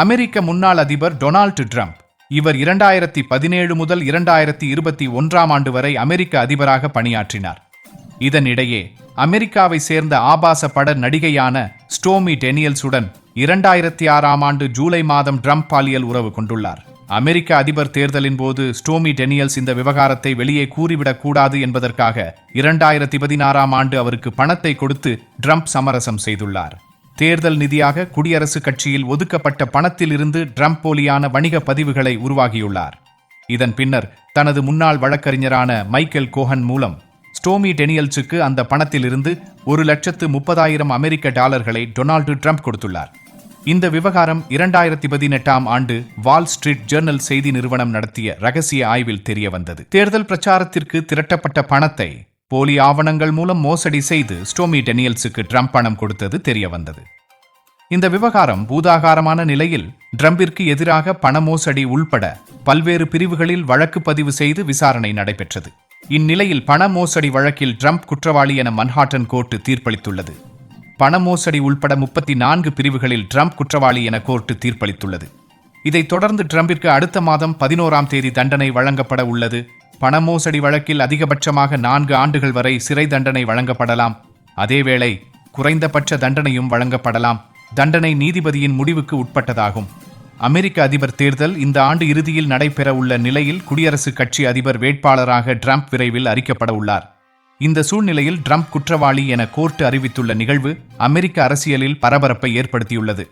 அமெரிக்க முன்னாள் அதிபர் Donald Trump. இவர் 2017 முதல் 2021 ஆண்டு வரை அமெரிக்க அதிபராக பணியாற்றினார். இதனிடையே அமெரிக்காவை சேர்ந்த ஆபாச பட நடிகையான ஸ்டோமி டேனியல்ஸுடன் 2006 ஆண்டு ஜூலை மாதம் ட்ரம்ப் பாலியல் உறவு கொண்டுள்ளார். அமெரிக்க அதிபர் தேர்தலின் போது ஸ்டோமி டேனியல்ஸ் இந்த விவகாரத்தை வெளியே கூறிவிடக் கூடாது என்பதற்காக 2016 ஆண்டு அவருக்கு பணத்தை கொடுத்து ட்ரம்ப் சமரசம் செய்துள்ளார். தேர்தல் நிதியாக குடியரசுக் கட்சியில் ஒதுக்கப்பட்ட பணத்தில் இருந்து ட்ரம்ப் போலியான வணிக பதிவுகளை உருவாகியுள்ளார். இதன் பின்னர் தனது முன்னாள் வழக்கறிஞரான மைக்கேல் கோஹன் மூலம் ஸ்டோமி டேனியல்ஸுக்கு அந்த பணத்திலிருந்து $130,000 அமெரிக்க டாலர்களை டொனால்டு ட்ரம்ப் கொடுத்துள்ளார். இந்த விவகாரம் 2018 ஆண்டு வால் ஸ்ட்ரீட் ஜேர்னல் செய்தி நிறுவனம் நடத்திய ரகசிய ஆய்வில் தெரியவந்தது. தேர்தல் பிரச்சாரத்திற்கு திரட்டப்பட்ட பணத்தை போலி ஆவணங்கள் மூலம் மோசடி செய்து ஸ்டோமி டேனியல்ஸுக்கு ட்ரம்ப் பணம் கொடுத்தது தெரியவந்தது. இந்த விவகாரம் பூதாகாரமான நிலையில் ட்ரம்பிற்கு எதிராக பண மோசடி உள்பட பல்வேறு பிரிவுகளில் வழக்கு பதிவு செய்து விசாரணை நடைபெற்றது. இந்நிலையில் பண மோசடி வழக்கில் ட்ரம்ப் குற்றவாளி என மன்ஹாட்டன் கோர்ட்டு தீர்ப்பளித்துள்ளது. பண மோசடி உள்பட 34 பிரிவுகளில் ட்ரம்ப் குற்றவாளி என கோர்ட்டு தீர்ப்பளித்துள்ளது. இதைத் தொடர்ந்து ட்ரம்பிற்கு அடுத்த மாதம் 11ஆம் தேதி தண்டனை வழங்கப்பட உள்ளது. பண மோசடி வழக்கில் அதிகபட்சமாக 4 ஆண்டுகள் வரை சிறை தண்டனை வழங்கப்படலாம். அதேவேளை குறைந்தபட்ச தண்டனையும் வழங்கப்படலாம். தண்டனை நீதிபதியின் முடிவுக்கு உட்பட்டதாகும். அமெரிக்க அதிபர் தேர்தல் இந்த ஆண்டு இறுதியில் நடைபெற உள்ள நிலையில் குடியரசுக் கட்சி அதிபர் வேட்பாளராக ட்ரம்ப் விரைவில் அறிக்கப்பட உள்ளார். இந்த சூழ்நிலையில் ட்ரம்ப் குற்றவாளி என கோர்ட்டு அறிவித்துள்ள நிகழ்வு அமெரிக்க அரசியலில் பரபரப்பை ஏற்படுத்தியுள்ளது.